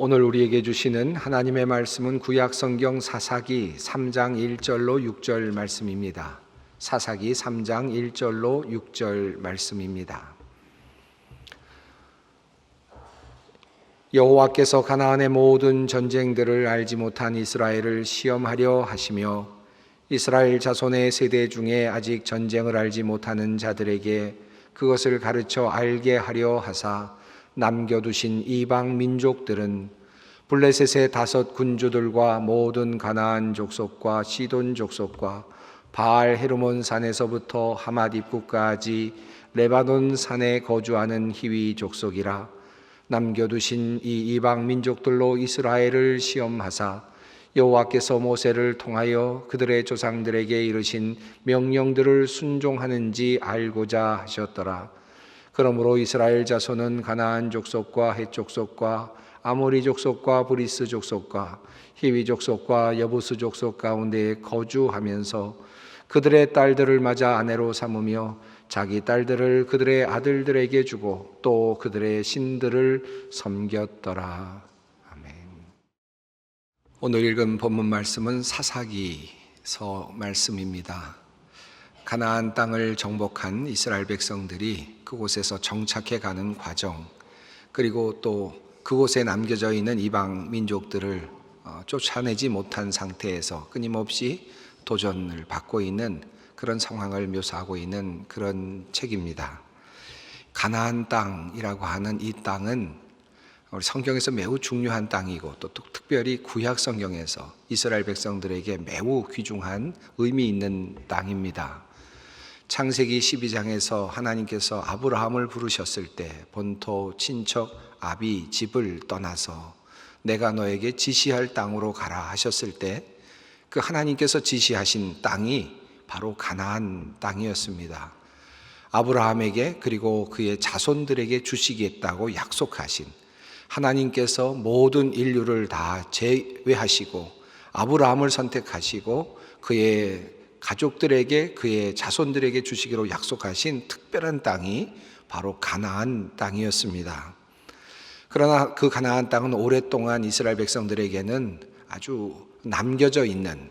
오늘 우리에게 주시는 하나님의 말씀은 구약성경 사사기 3장 1절로 6절 말씀입니다. 사사기 3장 1절로 6절 말씀입니다. 여호와께서 가나안의 모든 전쟁들을 알지 못한 이스라엘을 시험하려 하시며 이스라엘 자손의 세대 중에 아직 전쟁을 알지 못하는 자들에게 그것을 가르쳐 알게 하려 하사 남겨두신 이방 민족들은 블레셋의 5 군주들과 모든 가나안 족속과 시돈 족속과 바알 헤르몬 산에서부터 하맛 입구까지 레바논 산에 거주하는 히위 족속이라. 남겨두신 이 이방 민족들로 이스라엘을 시험하사 여호와께서 모세를 통하여 그들의 조상들에게 이르신 명령들을 순종하는지 알고자 하셨더라. 그러므로 이스라엘 자손은 가나안 족속과 헷 족속과 아모리 족속과 브리스 족속과 히위 족속과 여부스 족속 가운데에 거주하면서 그들의 딸들을 맞아 아내로 삼으며 자기 딸들을 그들의 아들들에게 주고 또 그들의 신들을 섬겼더라. 아멘. 오늘 읽은 본문 말씀은 사사기서 말씀입니다. 가나안 땅을 정복한 이스라엘 백성들이 그곳에서 정착해 가는 과정, 그리고 또 그곳에 남겨져 있는 이방 민족들을 쫓아내지 못한 상태에서 끊임없이 도전을 받고 있는 그런 상황을 묘사하고 있는 그런 책입니다. 가나안 땅이라고 하는 이 땅은 우리 성경에서 매우 중요한 땅이고 또 특별히 구약 성경에서 이스라엘 백성들에게 매우 귀중한 의미 있는 땅입니다. 창세기 12장에서 하나님께서 아브라함을 부르셨을 때 본토, 친척, 아비, 집을 떠나서 내가 너에게 지시할 땅으로 가라 하셨을 때 그 하나님께서 지시하신 땅이 바로 가나안 땅이었습니다. 아브라함에게 그리고 그의 자손들에게 주시겠다고 약속하신 하나님께서 모든 인류를 다 제외하시고 아브라함을 선택하시고 그의 가족들에게 그의 자손들에게 주시기로 약속하신 특별한 땅이 바로 가나안 땅이었습니다. 그러나 그 가나안 땅은 오랫동안 이스라엘 백성들에게는 아주 남겨져 있는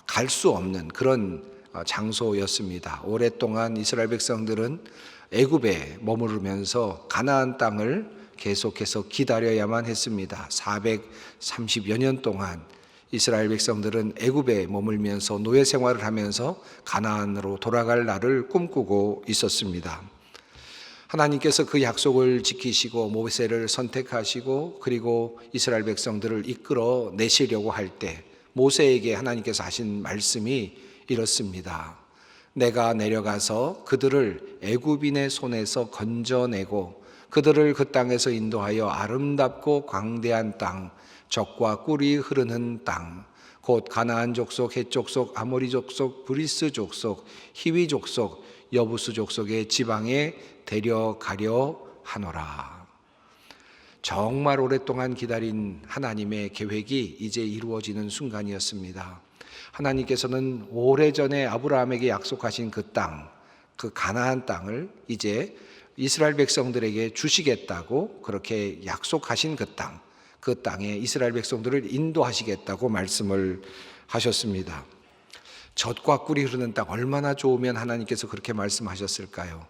갈 수 없는 그런 장소였습니다. 오랫동안 이스라엘 백성들은 애굽에 머무르면서 가나안 땅을 계속해서 기다려야만 했습니다. 430여 년 동안 이스라엘 백성들은 애굽에 머물면서 노예 생활을 하면서 가나안으로 돌아갈 날을 꿈꾸고 있었습니다. 하나님께서 그 약속을 지키시고 모세를 선택하시고 그리고 이스라엘 백성들을 이끌어 내시려고 할 때 모세에게 하나님께서 하신 말씀이 이렇습니다. 내가 내려가서 그들을 애굽인의 손에서 건져내고 그들을 그 땅에서 인도하여 아름답고 광대한 땅, 젖과 꿀이 흐르는 땅, 곧 가나안 족속, 헷 족속, 아모리 족속, 브리스 족속, 히위 족속, 여부스 족속의 지방에 데려가려 하노라. 정말 오랫동안 기다린 하나님의 계획이 이제 이루어지는 순간이었습니다. 하나님께서는 오래전에 아브라함에게 약속하신 그 땅, 그 가나안 땅을 이제 이스라엘 백성들에게 주시겠다고 그렇게 약속하신 그 땅, 그 땅에 이스라엘 백성들을 인도하시겠다고 말씀을 하셨습니다. 젖과 꿀이 흐르는 땅, 얼마나 좋으면 하나님께서 그렇게 말씀하셨을까요?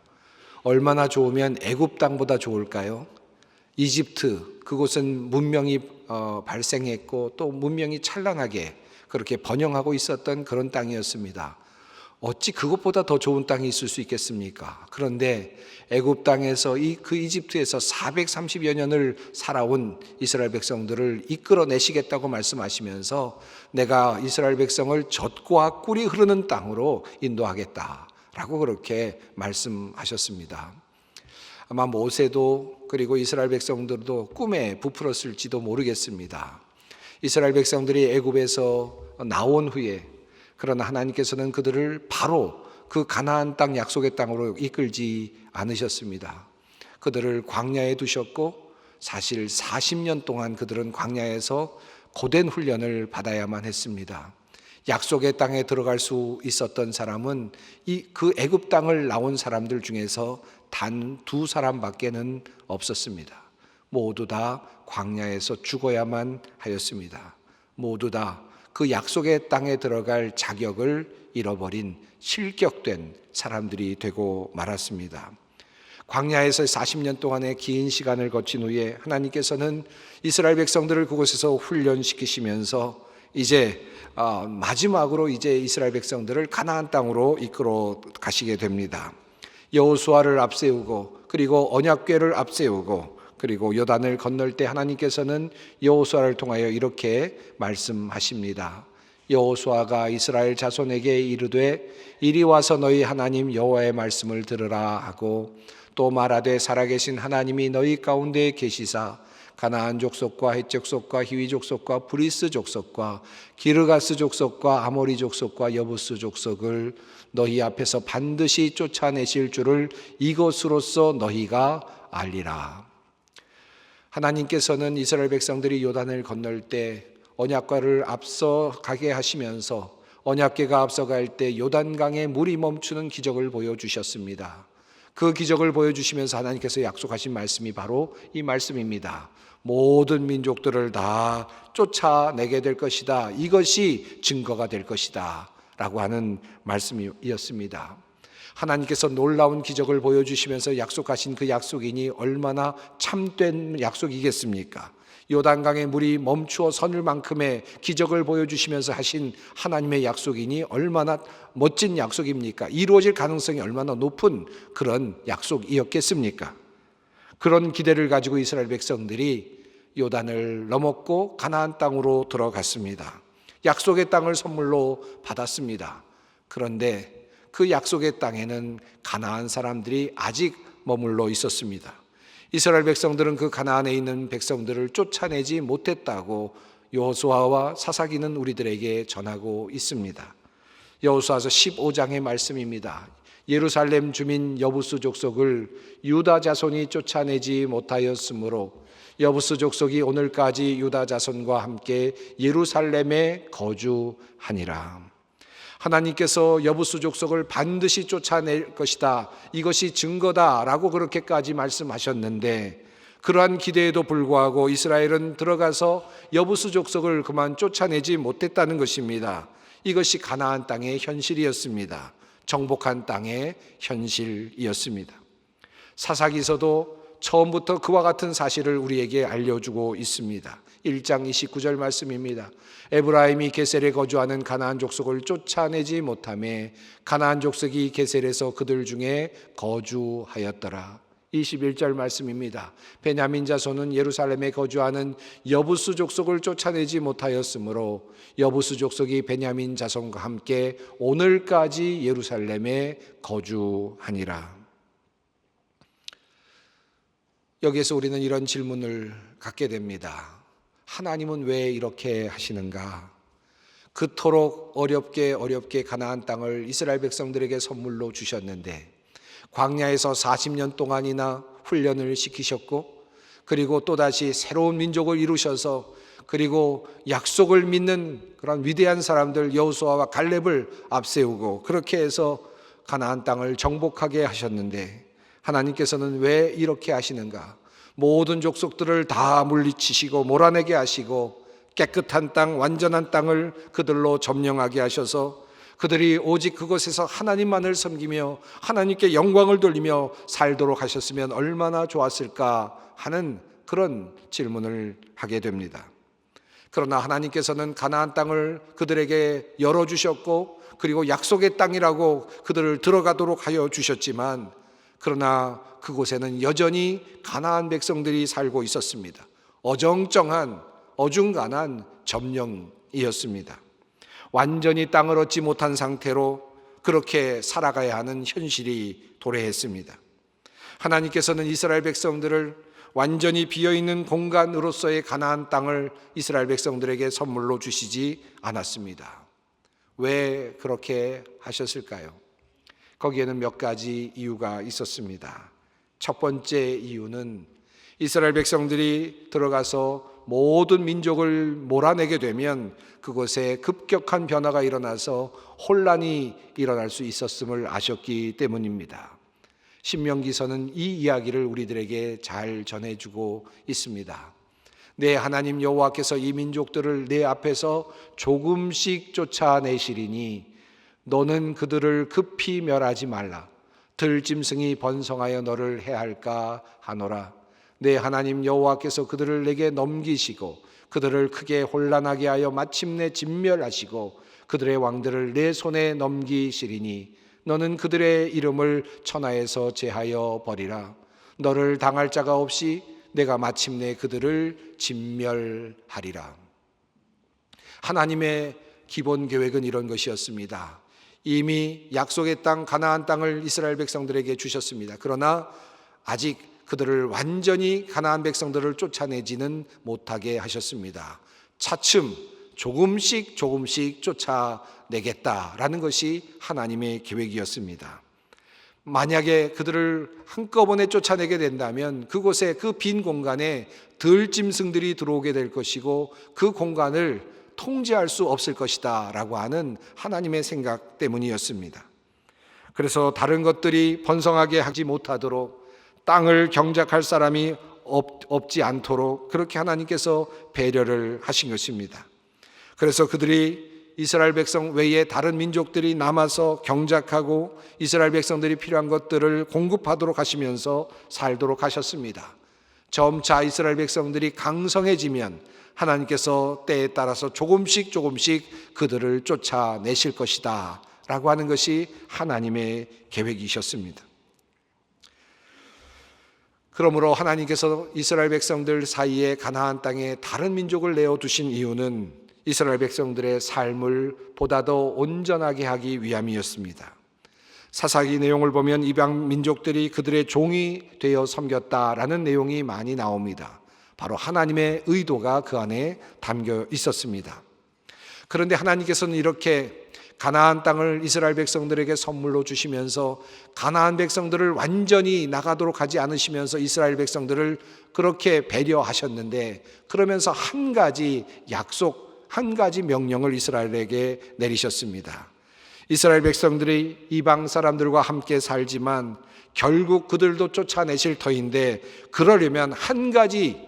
얼마나 좋으면 애굽 땅보다 좋을까요? 이집트, 그곳은 문명이 발생했고 또 문명이 찬란하게 그렇게 번영하고 있었던 그런 땅이었습니다. 어찌 그것보다 더 좋은 땅이 있을 수 있겠습니까? 그런데 애굽 땅에서 그 이집트에서 430여 년을 살아온 이스라엘 백성들을 이끌어내시겠다고 말씀하시면서 내가 이스라엘 백성을 젖과 꿀이 흐르는 땅으로 인도하겠다라고 그렇게 말씀하셨습니다. 아마 모세도 그리고 이스라엘 백성들도 꿈에 부풀었을지도 모르겠습니다. 이스라엘 백성들이 애굽에서 나온 후에 그러나 하나님께서는 그들을 바로 그 가나안 땅 약속의 땅으로 이끌지 않으셨습니다. 그들을 광야에 두셨고 사실 40년 동안 그들은 광야에서 고된 훈련을 받아야만 했습니다. 약속의 땅에 들어갈 수 있었던 사람은 그 애굽 땅을 나온 사람들 중에서 단 2 사람밖에는 없었습니다. 모두 다 광야에서 죽어야만 하였습니다. 모두 다 그 약속의 땅에 들어갈 자격을 잃어버린 실격된 사람들이 되고 말았습니다. 광야에서 40년 동안의 긴 시간을 거친 후에 하나님께서는 이스라엘 백성들을 그곳에서 훈련시키시면서 이제 마지막으로 이제 이스라엘 백성들을 가나안 땅으로 이끌어 가시게 됩니다. 여호수아를 앞세우고 그리고 언약궤를 앞세우고 그리고 요단을 건널 때 하나님께서는 여호수아를 통하여 이렇게 말씀하십니다. 여호수아가 이스라엘 자손에게 이르되 이리 와서 너희 하나님 여호와의 말씀을 들으라 하고 또 말하되 살아계신 하나님이 너희 가운데 계시사 가나안 족속과 헷 족속과 히위 족속과 브리스 족속과 기르가스 족속과 아모리 족속과 여부스 족속을 너희 앞에서 반드시 쫓아내실 줄을 이것으로써 너희가 알리라. 하나님께서는 이스라엘 백성들이 요단을 건널 때 언약궤를 앞서가게 하시면서 언약궤가 앞서갈 때 요단강에 물이 멈추는 기적을 보여주셨습니다. 그 기적을 보여주시면서 하나님께서 약속하신 말씀이 바로 이 말씀입니다. 모든 민족들을 다 쫓아내게 될 것이다. 이것이 증거가 될 것이다 라고 하는 말씀이었습니다. 하나님께서 놀라운 기적을 보여주시면서 약속하신 그 약속이니 얼마나 참된 약속이겠습니까? 요단강의 물이 멈추어 서늘 만큼의 기적을 보여주시면서 하신 하나님의 약속이니 얼마나 멋진 약속입니까? 이루어질 가능성이 얼마나 높은 그런 약속이었겠습니까? 그런 기대를 가지고 이스라엘 백성들이 요단을 넘었고 가나안 땅으로 들어갔습니다. 약속의 땅을 선물로 받았습니다. 그런데 그 약속의 땅에는 가나안 사람들이 아직 머물러 있었습니다. 이스라엘 백성들은 그 가나안에 있는 백성들을 쫓아내지 못했다고 여호수아와 사사기는 우리들에게 전하고 있습니다. 여호수아서 15장의 말씀입니다. 예루살렘 주민 여부스 족속을 유다 자손이 쫓아내지 못하였으므로 여부스 족속이 오늘까지 유다 자손과 함께 예루살렘에 거주하니라. 하나님께서 여부스 족속을 반드시 쫓아낼 것이다. 이것이 증거다라고 그렇게까지 말씀하셨는데 그러한 기대에도 불구하고 이스라엘은 들어가서 여부스 족속을 그만 쫓아내지 못했다는 것입니다. 이것이 가나안 땅의 현실이었습니다. 정복한 땅의 현실이었습니다. 사사기서도 처음부터 그와 같은 사실을 우리에게 알려주고 있습니다. 1장 29절 말씀입니다. 에브라임이 게셀에 거주하는 가나안 족속을 쫓아내지 못하매 가나안 족속이 게셀에서 그들 중에 거주하였더라. 21절 말씀입니다. 베냐민 자손은 예루살렘에 거주하는 여부스 족속을 쫓아내지 못하였으므로 여부스 족속이 베냐민 자손과 함께 오늘까지 예루살렘에 거주하니라. 여기에서 우리는 이런 질문을 갖게 됩니다. 하나님은 왜 이렇게 하시는가? 그토록 어렵게 가나안 땅을 이스라엘 백성들에게 선물로 주셨는데 광야에서 40년 동안이나 훈련을 시키셨고 그리고 또다시 새로운 민족을 이루셔서 그리고 약속을 믿는 그런 위대한 사람들 여호수아와 갈렙을 앞세우고 그렇게 해서 가나안 땅을 정복하게 하셨는데 하나님께서는 왜 이렇게 하시는가? 모든 족속들을 다 물리치시고 몰아내게 하시고 깨끗한 땅, 완전한 땅을 그들로 점령하게 하셔서 그들이 오직 그곳에서 하나님만을 섬기며 하나님께 영광을 돌리며 살도록 하셨으면 얼마나 좋았을까 하는 그런 질문을 하게 됩니다. 그러나 하나님께서는 가나안 땅을 그들에게 열어주셨고 그리고 약속의 땅이라고 그들을 들어가도록 하여 주셨지만 그러나 그곳에는 여전히 가나안 백성들이 살고 있었습니다. 어정쩡한 어중간한 점령이었습니다. 완전히 땅을 얻지 못한 상태로 그렇게 살아가야 하는 현실이 도래했습니다. 하나님께서는 이스라엘 백성들을 완전히 비어있는 공간으로서의 가나안 땅을 이스라엘 백성들에게 선물로 주시지 않았습니다. 왜 그렇게 하셨을까요? 거기에는 몇 가지 이유가 있었습니다. 첫 번째 이유는 이스라엘 백성들이 들어가서 모든 민족을 몰아내게 되면 그곳에 급격한 변화가 일어나서 혼란이 일어날 수 있었음을 아셨기 때문입니다. 신명기서는 이 이야기를 우리들에게 잘 전해주고 있습니다. 내 하나님 여호와께서 이 민족들을 내 앞에서 조금씩 쫓아내시리니 너는 그들을 급히 멸하지 말라. 들짐승이 번성하여 너를 해할까 하노라. 내 하나님 여호와께서 그들을 내게 넘기시고 그들을 크게 혼란하게 하여 마침내 진멸하시고 그들의 왕들을 내 손에 넘기시리니 너는 그들의 이름을 천하에서 제하여 버리라. 너를 당할 자가 없이 내가 마침내 그들을 진멸하리라. 하나님의 기본 계획은 이런 것이었습니다. 이미 약속의 땅 가나안 땅을 이스라엘 백성들에게 주셨습니다. 그러나 아직 그들을 완전히 가나안 백성들을 쫓아내지는 못하게 하셨습니다. 차츰 조금씩 쫓아내겠다라는 것이 하나님의 계획이었습니다. 만약에 그들을 한꺼번에 쫓아내게 된다면 그곳에 그 빈 공간에 들짐승들이 들어오게 될 것이고 그 공간을 통제할 수 없을 것이다 라고 하는 하나님의 생각 때문이었습니다. 그래서 다른 것들이 번성하게 하지 못하도록 땅을 경작할 사람이 없지 않도록 그렇게 하나님께서 배려를 하신 것입니다. 그래서 그들이 이스라엘 백성 외에 다른 민족들이 남아서 경작하고 이스라엘 백성들이 필요한 것들을 공급하도록 하시면서 살도록 하셨습니다. 점차 이스라엘 백성들이 강성해지면 하나님께서 때에 따라서 조금씩 그들을 쫓아내실 것이다 라고 하는 것이 하나님의 계획이셨습니다. 그러므로 하나님께서 이스라엘 백성들 사이에 가나안 땅에 다른 민족을 내어두신 이유는 이스라엘 백성들의 삶을 보다 더 온전하게 하기 위함이었습니다. 사사기 내용을 보면 이방 민족들이 그들의 종이 되어 섬겼다라는 내용이 많이 나옵니다. 바로 하나님의 의도가 그 안에 담겨 있었습니다. 그런데 하나님께서는 이렇게 가나안 땅을 이스라엘 백성들에게 선물로 주시면서 가나안 백성들을 완전히 나가도록 하지 않으시면서 이스라엘 백성들을 그렇게 배려하셨는데 그러면서 한 가지 약속, 한 가지 명령을 이스라엘에게 내리셨습니다. 이스라엘 백성들이 이방 사람들과 함께 살지만 결국 그들도 쫓아내실 터인데 그러려면 한 가지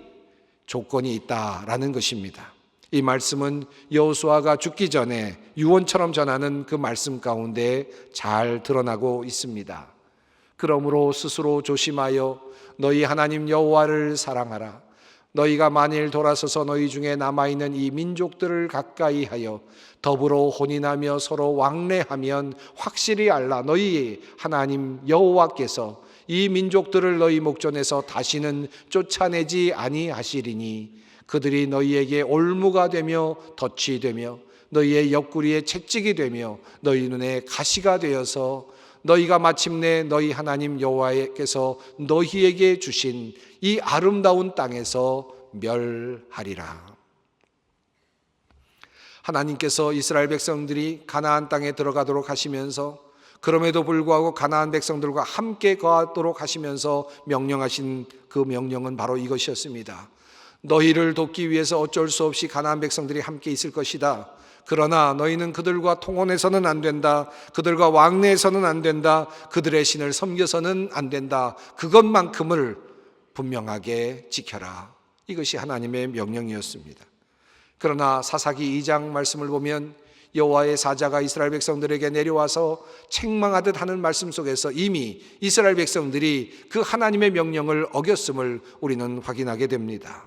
조건이 있다라는 것입니다. 이 말씀은 여호수아가 죽기 전에 유언처럼 전하는 그 말씀 가운데 잘 드러나고 있습니다. 그러므로 스스로 조심하여 너희 하나님 여호와를 사랑하라. 너희가 만일 돌아서서 너희 중에 남아있는 이 민족들을 가까이 하여 더불어 혼인하며 서로 왕래하면 확실히 알라. 너희 하나님 여호와께서 이 민족들을 너희 목전에서 다시는 쫓아내지 아니하시리니 그들이 너희에게 올무가 되며 덫이 되며 너희의 옆구리에 채찍이 되며 너희 눈에 가시가 되어서 너희가 마침내 너희 하나님 여호와께서 너희에게 주신 이 아름다운 땅에서 멸하리라. 하나님께서 이스라엘 백성들이 가나안 땅에 들어가도록 하시면서 그럼에도 불구하고 가나안 백성들과 함께 거하도록 하시면서 명령하신 그 명령은 바로 이것이었습니다. 너희를 돕기 위해서 어쩔 수 없이 가나안 백성들이 함께 있을 것이다. 그러나 너희는 그들과 통혼해서는 안 된다. 그들과 왕래해서는 안 된다. 그들의 신을 섬겨서는 안 된다. 그것만큼을 분명하게 지켜라. 이것이 하나님의 명령이었습니다. 그러나 사사기 2장 말씀을 보면 여호와의 사자가 이스라엘 백성들에게 내려와서 책망하듯 하는 말씀 속에서 이미 이스라엘 백성들이 그 하나님의 명령을 어겼음을 우리는 확인하게 됩니다.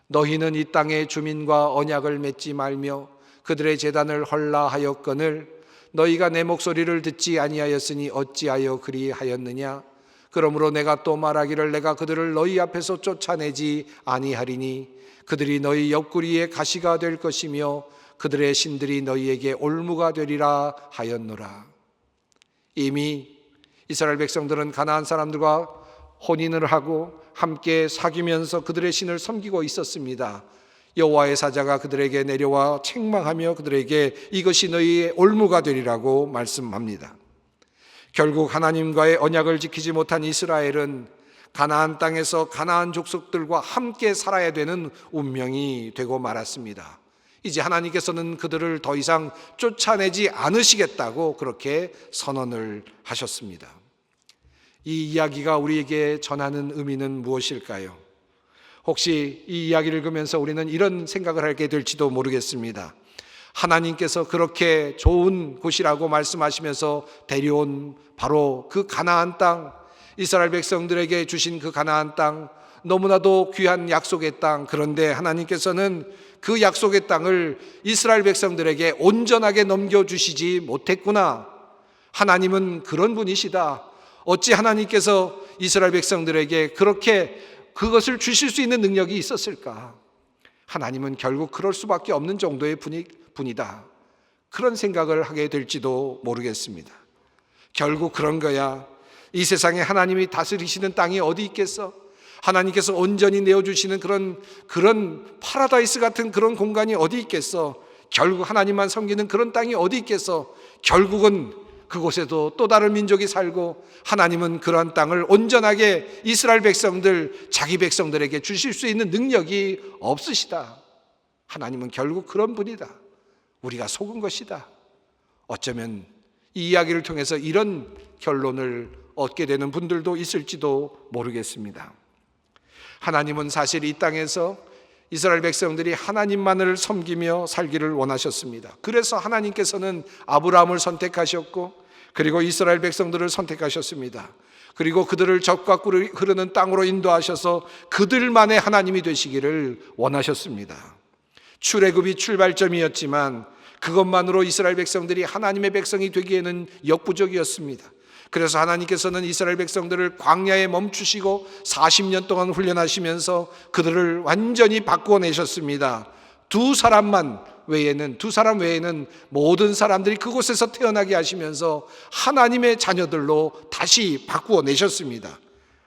너희는 이 땅의 주민과 언약을 맺지 말며 그들의 제단을 헐라하였거늘 너희가 내 목소리를 듣지 아니하였으니 어찌하여 그리하였느냐. 그러므로 내가 또 말하기를 내가 그들을 너희 앞에서 쫓아내지 아니하리니 그들이 너희 옆구리에 가시가 될 것이며 그들의 신들이 너희에게 올무가 되리라 하였노라. 이미 이스라엘 백성들은 가나안 사람들과 혼인을 하고 함께 사귀면서 그들의 신을 섬기고 있었습니다. 여호와의 사자가 그들에게 내려와 책망하며 그들에게 이것이 너희의 올무가 되리라고 말씀합니다. 결국 하나님과의 언약을 지키지 못한 이스라엘은 가나안 땅에서 가나안 족속들과 함께 살아야 되는 운명이 되고 말았습니다. 이제 하나님께서는 그들을 더 이상 쫓아내지 않으시겠다고 그렇게 선언을 하셨습니다. 이 이야기가 우리에게 전하는 의미는 무엇일까요? 혹시 이 이야기를 읽으면서 우리는 이런 생각을 하게 될지도 모르겠습니다. 하나님께서 그렇게 좋은 곳이라고 말씀하시면서 데려온 바로 그 가나안 땅, 이스라엘 백성들에게 주신 그 가나안 땅, 너무나도 귀한 약속의 땅, 그런데 하나님께서는 그 약속의 땅을 이스라엘 백성들에게 온전하게 넘겨주시지 못했구나. 하나님은 그런 분이시다. 어찌 하나님께서 이스라엘 백성들에게 그렇게 그것을 주실 수 있는 능력이 있었을까? 하나님은 결국 그럴 수밖에 없는 정도의 분이다. 그런 생각을 하게 될지도 모르겠습니다. 결국 그런 거야. 이 세상에 하나님이 다스리시는 땅이 어디 있겠어? 하나님께서 온전히 내어주시는 그런 파라다이스 같은 그런 공간이 어디 있겠어? 결국 하나님만 섬기는 그런 땅이 어디 있겠어? 결국은 그곳에도 또 다른 민족이 살고 하나님은 그러한 땅을 온전하게 이스라엘 백성들, 자기 백성들에게 주실 수 있는 능력이 없으시다. 하나님은 결국 그런 분이다. 우리가 속은 것이다. 어쩌면 이 이야기를 통해서 이런 결론을 얻게 되는 분들도 있을지도 모르겠습니다. 하나님은 사실 이 땅에서 이스라엘 백성들이 하나님만을 섬기며 살기를 원하셨습니다. 그래서 하나님께서는 아브라함을 선택하셨고 그리고 이스라엘 백성들을 선택하셨습니다. 그리고 그들을 적과 꿀이 흐르는 땅으로 인도하셔서 그들만의 하나님이 되시기를 원하셨습니다. 출애굽이 출발점이었지만 그것만으로 이스라엘 백성들이 하나님의 백성이 되기에는 역부족이었습니다. 그래서 하나님께서는 이스라엘 백성들을 광야에 멈추시고 40년 동안 훈련하시면서 그들을 완전히 바꾸어내셨습니다. 두 사람 외에는 모든 사람들이 그곳에서 태어나게 하시면서 하나님의 자녀들로 다시 바꾸어내셨습니다.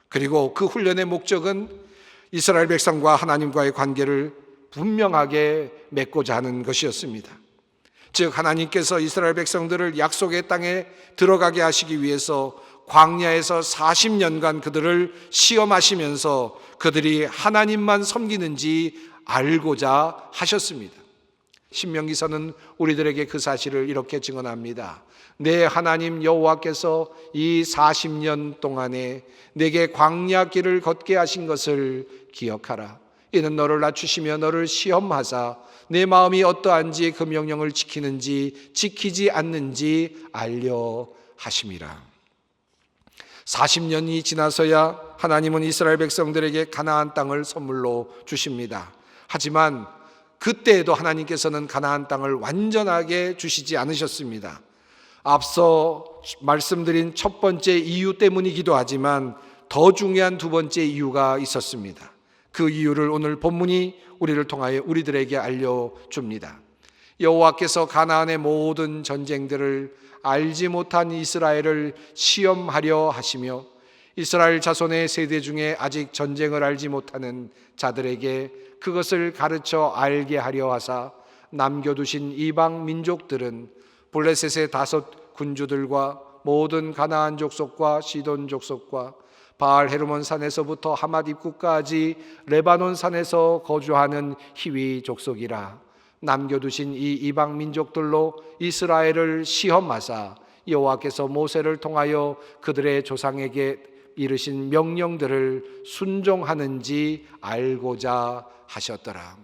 그리고 그 훈련의 목적은 이스라엘 백성과 하나님과의 관계를 분명하게 맺고자 하는 것이었습니다. 즉 하나님께서 이스라엘 백성들을 약속의 땅에 들어가게 하시기 위해서 광야에서 40년간 그들을 시험하시면서 그들이 하나님만 섬기는지 알고자 하셨습니다. 신명기서는 우리들에게 그 사실을 이렇게 증언합니다. 내 하나님 여호와께서 이 40년 동안에 내게 광야 길을 걷게 하신 것을 기억하라. 이는 너를 낮추시며 너를 시험하사 내 마음이 어떠한지 그 명령을 지키는지 지키지 않는지 알려 하심이라. 40년이 지나서야 하나님은 이스라엘 백성들에게 가나안 땅을 선물로 주십니다. 하지만 그때에도 하나님께서는 가나안 땅을 완전하게 주시지 않으셨습니다. 앞서 말씀드린 첫 번째 이유 때문이기도 하지만 더 중요한 두 번째 이유가 있었습니다. 그 이유를 오늘 본문이 우리를 통하여 우리들에게 알려줍니다. 여호와께서 가나안의 모든 전쟁들을 알지 못한 이스라엘을 시험하려 하시며 이스라엘 자손의 세대 중에 아직 전쟁을 알지 못하는 자들에게 그것을 가르쳐 알게 하려 하사 남겨두신 이방 민족들은 블레셋의 5 군주들과 모든 가나안 족속과 시돈 족속과 바알 헤르몬 산에서부터 하맛 입구까지 레바논 산에서 거주하는 히위 족속이라. 남겨두신 이 이방 민족들로 이스라엘을 시험하사 여호와께서 모세를 통하여 그들의 조상에게 이르신 명령들을 순종하는지 알고자 하셨더라.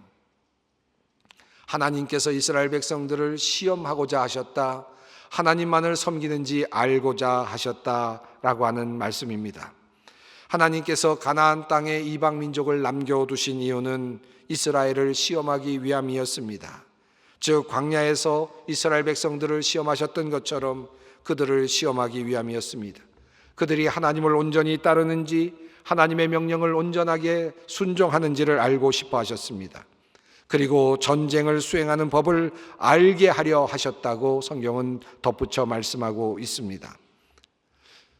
하나님께서 이스라엘 백성들을 시험하고자 하셨다. 하나님만을 섬기는지 알고자 하셨다라고 하는 말씀입니다. 하나님께서 가나안 땅에 이방 민족을 남겨두신 이유는 이스라엘을 시험하기 위함이었습니다. 즉 광야에서 이스라엘 백성들을 시험하셨던 것처럼 그들을 시험하기 위함이었습니다. 그들이 하나님을 온전히 따르는지 하나님의 명령을 온전하게 순종하는지를 알고 싶어 하셨습니다. 그리고 전쟁을 수행하는 법을 알게 하려 하셨다고 성경은 덧붙여 말씀하고 있습니다.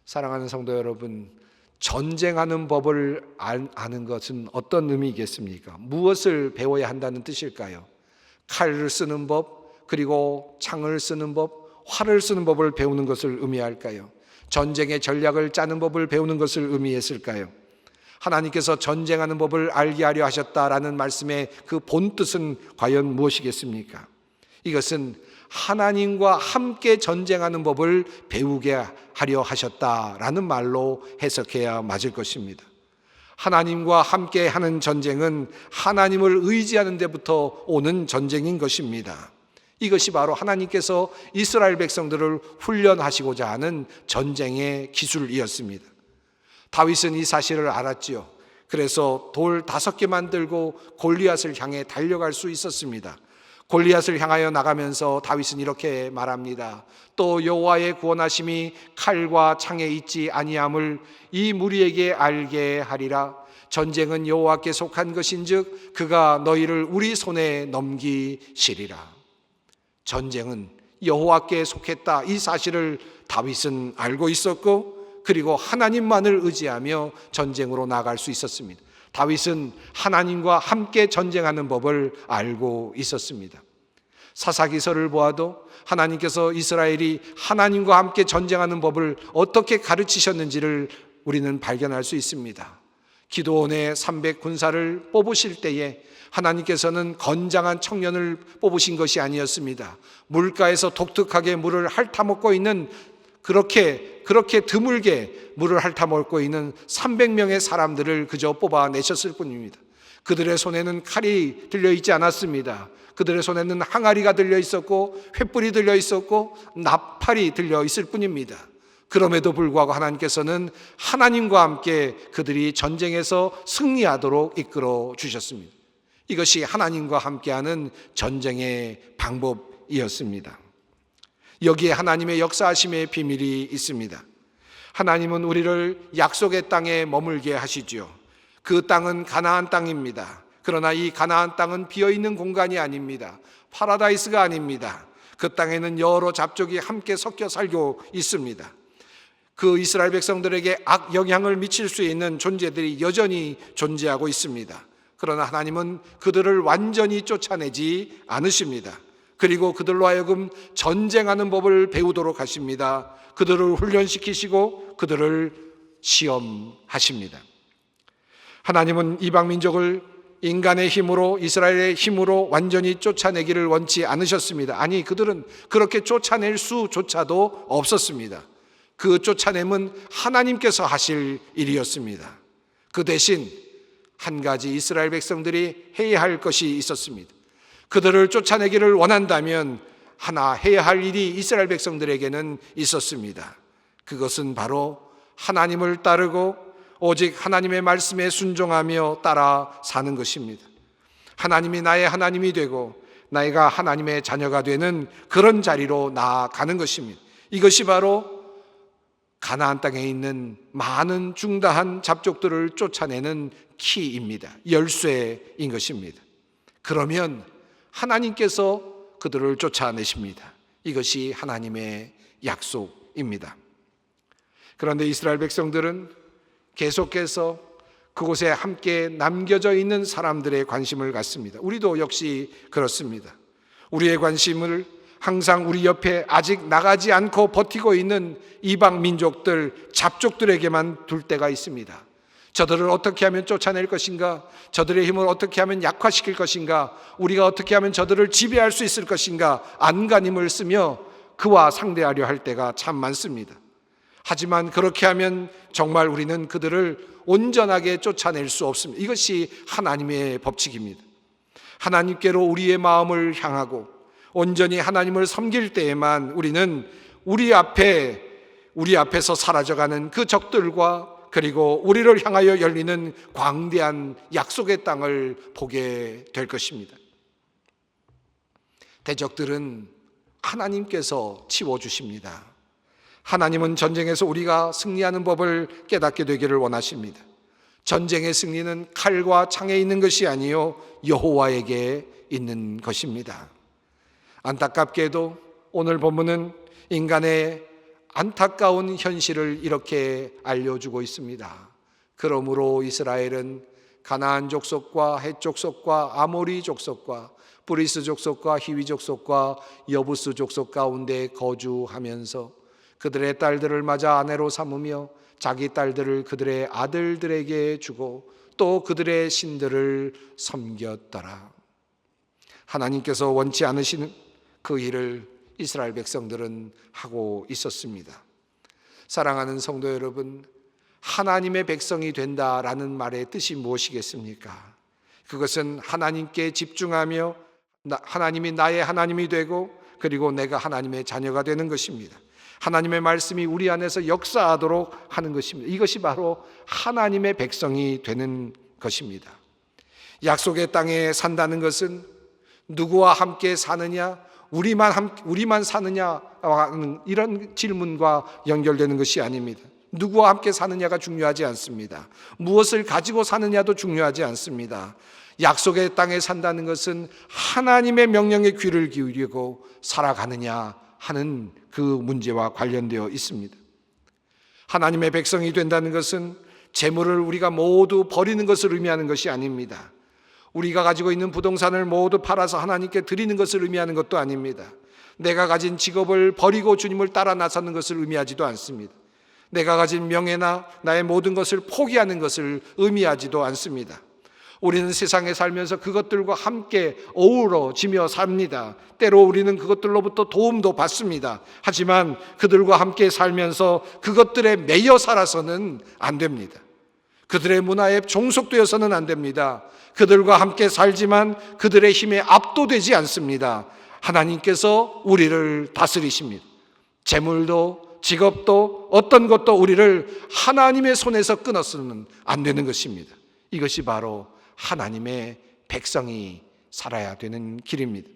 사랑하는 성도 여러분, 전쟁하는 법을 아는 것은 어떤 의미겠습니까? 무엇을 배워야 한다는 뜻일까요? 칼을 쓰는 법, 그리고 창을 쓰는 법, 활을 쓰는 법을 배우는 것을 의미할까요? 전쟁의 전략을 짜는 법을 배우는 것을 의미했을까요? 하나님께서 전쟁하는 법을 알게 하려 하셨다라는 말씀의 그 본뜻은 과연 무엇이겠습니까? 이것은 하나님과 함께 전쟁하는 법을 배우게 하려 하셨다라는 말로 해석해야 맞을 것입니다. 하나님과 함께 하는 전쟁은 하나님을 의지하는 데부터 오는 전쟁인 것입니다. 이것이 바로 하나님께서 이스라엘 백성들을 훈련하시고자 하는 전쟁의 기술이었습니다. 다윗은 이 사실을 알았지요. 그래서 돌 5개 만들고 골리앗을 향해 달려갈 수 있었습니다. 골리앗을 향하여 나가면서 다윗은 이렇게 말합니다. 또 여호와의 구원하심이 칼과 창에 있지 아니함을 이 무리에게 알게 하리라. 전쟁은 여호와께 속한 것인즉 그가 너희를 우리 손에 넘기시리라. 전쟁은 여호와께 속했다. 이 사실을 다윗은 알고 있었고, 그리고 하나님만을 의지하며 전쟁으로 나갈 수 있었습니다. 다윗은 하나님과 함께 전쟁하는 법을 알고 있었습니다. 사사기서를 보아도 하나님께서 이스라엘이 하나님과 함께 전쟁하는 법을 어떻게 가르치셨는지를 우리는 발견할 수 있습니다. 기드온의 300군사를 뽑으실 때에 하나님께서는 건장한 청년을 뽑으신 것이 아니었습니다. 물가에서 독특하게 물을 핥아먹고 있는 그렇게 드물게 물을 핥아먹고 있는 300명의 사람들을 그저 뽑아내셨을 뿐입니다. 그들의 손에는 칼이 들려있지 않았습니다. 그들의 손에는 항아리가 들려있었고 횃불이 들려있었고 나팔이 들려있을 뿐입니다. 그럼에도 불구하고 하나님께서는 하나님과 함께 그들이 전쟁에서 승리하도록 이끌어 주셨습니다. 이것이 하나님과 함께하는 전쟁의 방법이었습니다. 여기에 하나님의 역사하심의 비밀이 있습니다. 하나님은 우리를 약속의 땅에 머물게 하시죠. 그 땅은 가나안 땅입니다. 그러나 이 가나안 땅은 비어있는 공간이 아닙니다. 파라다이스가 아닙니다. 그 땅에는 여러 잡족이 함께 섞여 살고 있습니다. 그 이스라엘 백성들에게 악영향을 미칠 수 있는 존재들이 여전히 존재하고 있습니다. 그러나 하나님은 그들을 완전히 쫓아내지 않으십니다. 그리고 그들로 하여금 전쟁하는 법을 배우도록 하십니다. 그들을 훈련시키시고 그들을 시험하십니다. 하나님은 이방 민족을 인간의 힘으로, 이스라엘의 힘으로 완전히 쫓아내기를 원치 않으셨습니다. 아니, 그들은 그렇게 쫓아낼 수조차도 없었습니다. 그 쫓아냄은 하나님께서 하실 일이었습니다. 그 대신 한 가지 이스라엘 백성들이 해야 할 것이 있었습니다. 그들을 쫓아내기를 원한다면 하나 해야 할 일이 이스라엘 백성들에게는 있었습니다. 그것은 바로 하나님을 따르고 오직 하나님의 말씀에 순종하며 따라 사는 것입니다. 하나님이 나의 하나님이 되고 나이가 하나님의 자녀가 되는 그런 자리로 나아가는 것입니다. 이것이 바로 가나안 땅에 있는 많은 중다한 잡족들을 쫓아내는 키입니다. 열쇠인 것입니다. 그러면 하나님께서 그들을 쫓아내십니다. 이것이 하나님의 약속입니다. 그런데 이스라엘 백성들은 계속해서 그곳에 함께 남겨져 있는 사람들의 관심을 갖습니다. 우리도 역시 그렇습니다. 우리의 관심을 항상 우리 옆에 아직 나가지 않고 버티고 있는 이방 민족들, 잡족들에게만 둘 때가 있습니다. 저들을 어떻게 하면 쫓아낼 것인가? 저들의 힘을 어떻게 하면 약화시킬 것인가? 우리가 어떻게 하면 저들을 지배할 수 있을 것인가? 안간힘을 쓰며 그와 상대하려 할 때가 참 많습니다. 하지만 그렇게 하면 정말 우리는 그들을 온전하게 쫓아낼 수 없습니다. 이것이 하나님의 법칙입니다. 하나님께로 우리의 마음을 향하고 온전히 하나님을 섬길 때에만 우리는 우리 앞에서 사라져가는 그 적들과 그리고 우리를 향하여 열리는 광대한 약속의 땅을 보게 될 것입니다. 대적들은 하나님께서 치워주십니다. 하나님은 전쟁에서 우리가 승리하는 법을 깨닫게 되기를 원하십니다. 전쟁의 승리는 칼과 창에 있는 것이 아니요 여호와에게 있는 것입니다. 안타깝게도 오늘 본문은 인간의 안타까운 현실을 이렇게 알려주고 있습니다. 그러므로 이스라엘은 가나안 족속과 헷 족속과 아모리 족속과 브리스 족속과 히위 족속과 여부스 족속 가운데 거주하면서 그들의 딸들을 맞아 아내로 삼으며 자기 딸들을 그들의 아들들에게 주고 또 그들의 신들을 섬겼더라. 하나님께서 원치 않으시는 그 일을 이스라엘 백성들은 하고 있었습니다. 사랑하는 성도 여러분, 하나님의 백성이 된다라는 말의 뜻이 무엇이겠습니까? 그것은 하나님께 집중하며 하나님이 나의 하나님이 되고 그리고 내가 하나님의 자녀가 되는 것입니다. 하나님의 말씀이 우리 안에서 역사하도록 하는 것입니다. 이것이 바로 하나님의 백성이 되는 것입니다. 약속의 땅에 산다는 것은 누구와 함께 사느냐, 우리만 사느냐 하는 이런 질문과 연결되는 것이 아닙니다. 누구와 함께 사느냐가 중요하지 않습니다. 무엇을 가지고 사느냐도 중요하지 않습니다. 약속의 땅에 산다는 것은 하나님의 명령에 귀를 기울이고 살아가느냐 하는 그 문제와 관련되어 있습니다. 하나님의 백성이 된다는 것은 재물을 우리가 모두 버리는 것을 의미하는 것이 아닙니다. 우리가 가지고 있는 부동산을 모두 팔아서 하나님께 드리는 것을 의미하는 것도 아닙니다. 내가 가진 직업을 버리고 주님을 따라 나서는 것을 의미하지도 않습니다. 내가 가진 명예나 나의 모든 것을 포기하는 것을 의미하지도 않습니다. 우리는 세상에 살면서 그것들과 함께 어우러지며 삽니다. 때로 우리는 그것들로부터 도움도 받습니다. 하지만 그들과 함께 살면서 그것들에 매여 살아서는 안 됩니다. 그들의 문화에 종속되어서는 안 됩니다. 그들과 함께 살지만 그들의 힘에 압도되지 않습니다. 하나님께서 우리를 다스리십니다. 재물도 직업도 어떤 것도 우리를 하나님의 손에서 끊어서는 안 되는 것입니다. 이것이 바로 하나님의 백성이 살아야 되는 길입니다.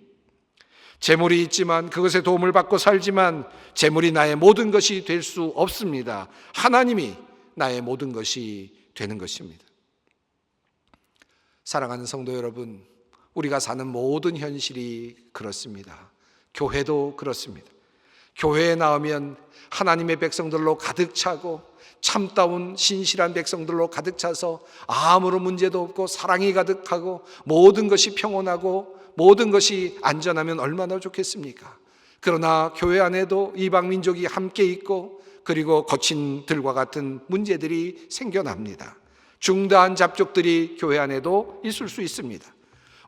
재물이 있지만 그것에 도움을 받고 살지만 재물이 나의 모든 것이 될 수 없습니다. 하나님이 나의 모든 것이 되는 것입니다. 사랑하는 성도 여러분, 우리가 사는 모든 현실이 그렇습니다. 교회도 그렇습니다. 교회에 나오면 하나님의 백성들로 가득 차고 참다운 신실한 백성들로 가득 차서 아무런 문제도 없고 사랑이 가득하고 모든 것이 평온하고 모든 것이 안전하면 얼마나 좋겠습니까? 그러나 교회 안에도 이방 민족이 함께 있고 그리고 거친 들과 같은 문제들이 생겨납니다. 중대한 잡족들이 교회 안에도 있을 수 있습니다.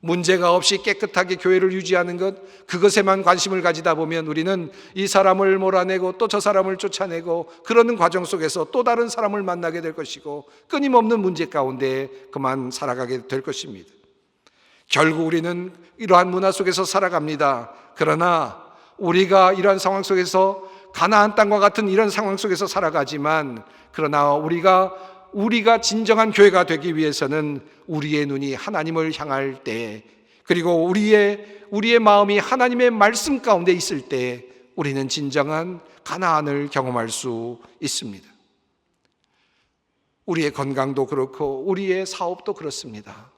문제가 없이 깨끗하게 교회를 유지하는 것, 그것에만 관심을 가지다 보면 우리는 이 사람을 몰아내고 또 저 사람을 쫓아내고 그러는 과정 속에서 또 다른 사람을 만나게 될 것이고 끊임없는 문제 가운데 그만 살아가게 될 것입니다. 결국 우리는 이러한 문화 속에서 살아갑니다. 그러나 우리가 이러한 상황 속에서 가나안 땅과 같은 이런 상황 속에서 살아가지만 그러나 우리가 진정한 교회가 되기 위해서는 우리의 눈이 하나님을 향할 때 그리고 우리의 마음이 하나님의 말씀 가운데 있을 때 우리는 진정한 가나안을 경험할 수 있습니다. 우리의 건강도 그렇고 우리의 사업도 그렇습니다.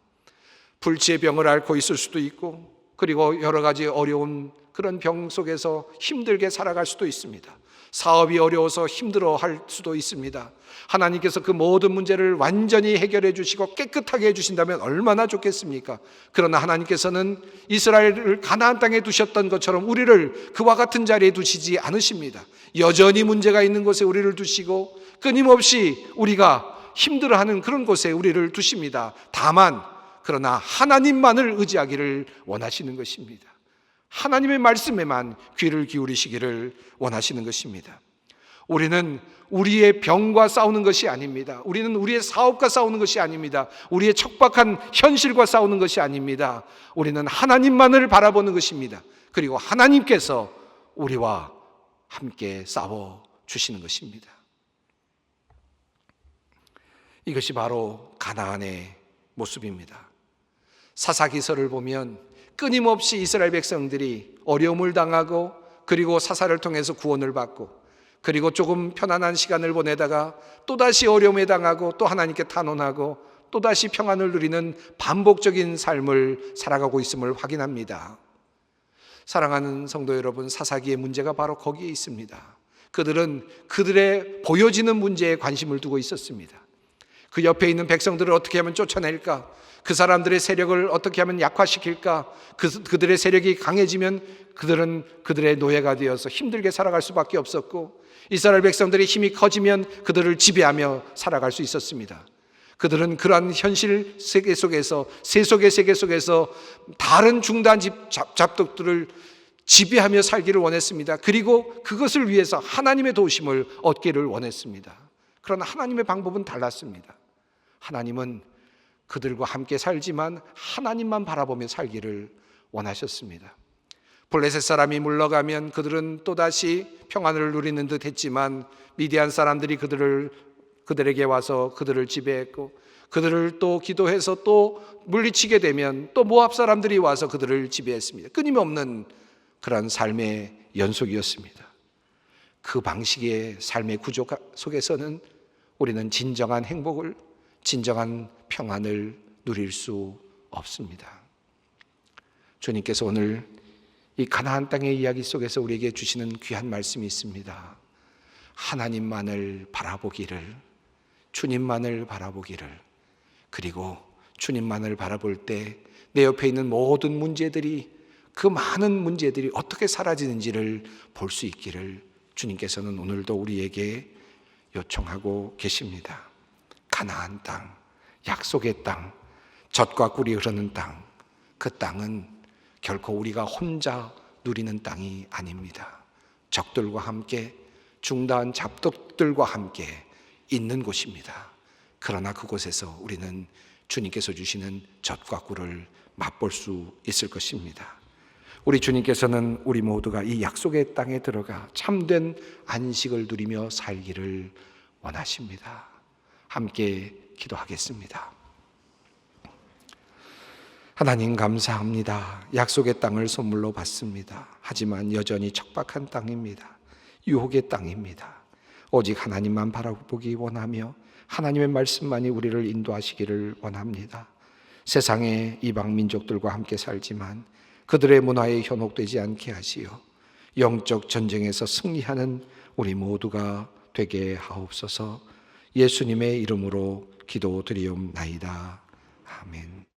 불치의 병을 앓고 있을 수도 있고 그리고 여러 가지 어려운 그런 병 속에서 힘들게 살아갈 수도 있습니다. 사업이 어려워서 힘들어할 수도 있습니다. 하나님께서 그 모든 문제를 완전히 해결해 주시고 깨끗하게 해주신다면 얼마나 좋겠습니까? 그러나 하나님께서는 이스라엘을 가나안 땅에 두셨던 것처럼 우리를 그와 같은 자리에 두시지 않으십니다. 여전히 문제가 있는 곳에 우리를 두시고 끊임없이 우리가 힘들어하는 그런 곳에 우리를 두십니다. 다만 그러나 하나님만을 의지하기를 원하시는 것입니다. 하나님의 말씀에만 귀를 기울이시기를 원하시는 것입니다. 우리는 우리의 병과 싸우는 것이 아닙니다. 우리는 우리의 사업과 싸우는 것이 아닙니다. 우리의 척박한 현실과 싸우는 것이 아닙니다. 우리는 하나님만을 바라보는 것입니다. 그리고 하나님께서 우리와 함께 싸워 주시는 것입니다. 이것이 바로 가나안의 모습입니다. 사사기서를 보면 끊임없이 이스라엘 백성들이 어려움을 당하고 그리고 사사를 통해서 구원을 받고 그리고 조금 편안한 시간을 보내다가 또다시 어려움에 당하고 또 하나님께 탄원하고 또다시 평안을 누리는 반복적인 삶을 살아가고 있음을 확인합니다. 사랑하는 성도 여러분, 사사기의 문제가 바로 거기에 있습니다. 그들은 그들의 보여지는 문제에 관심을 두고 있었습니다. 그 옆에 있는 백성들을 어떻게 하면 쫓아낼까? 그 사람들의 세력을 어떻게 하면 약화시킬까? 그들의 세력이 강해지면 그들은 그들의 노예가 되어서 힘들게 살아갈 수밖에 없었고 이스라엘 백성들의 힘이 커지면 그들을 지배하며 살아갈 수 있었습니다. 그들은 그러한 현실 세계 속에서 세속의 세계 속에서 다른 중단 잡독들을 지배하며 살기를 원했습니다. 그리고 그것을 위해서 하나님의 도우심을 얻기를 원했습니다. 그러나 하나님의 방법은 달랐습니다. 하나님은 그들과 함께 살지만 하나님만 바라보며 살기를 원하셨습니다. 블레셋 사람이 물러가면 그들은 또다시 평안을 누리는 듯 했지만 미디안 사람들이 그들에게 와서 그들을 지배했고, 그들을 또 기도해서 또 물리치게 되면 또 모압 사람들이 와서 그들을 지배했습니다. 끊임없는 그런 삶의 연속이었습니다. 그 방식의 삶의 구조 속에서는 우리는 진정한 행복을, 진정한 평안을 누릴 수 없습니다. 주님께서 오늘 이 가나안 땅의 이야기 속에서 우리에게 주시는 귀한 말씀이 있습니다. 하나님만을 바라보기를, 주님만을 바라보기를, 그리고 주님만을 바라볼 때 내 옆에 있는 모든 문제들이, 그 많은 문제들이 어떻게 사라지는지를 볼 수 있기를 주님께서는 오늘도 우리에게 요청하고 계십니다. 가나안 땅, 약속의 땅, 젖과 꿀이 흐르는 땅, 그 땅은 결코 우리가 혼자 누리는 땅이 아닙니다. 적들과 함께, 중다한 잡독들과 함께 있는 곳입니다. 그러나 그곳에서 우리는 주님께서 주시는 젖과 꿀을 맛볼 수 있을 것입니다. 우리 주님께서는 우리 모두가 이 약속의 땅에 들어가 참된 안식을 누리며 살기를 원하십니다. 함께 기도하겠습니다. 하나님 감사합니다. 약속의 땅을 선물로 받습니다. 하지만 여전히 척박한 땅입니다. 유혹의 땅입니다. 오직 하나님만 바라보기 원하며 하나님의 말씀만이 우리를 인도하시기를 원합니다. 세상의 이방 민족들과 함께 살지만 그들의 문화에 현혹되지 않게 하시어 영적 전쟁에서 승리하는 우리 모두가 되게 하옵소서. 예수님의 이름으로 기도드리옵나이다. 아멘.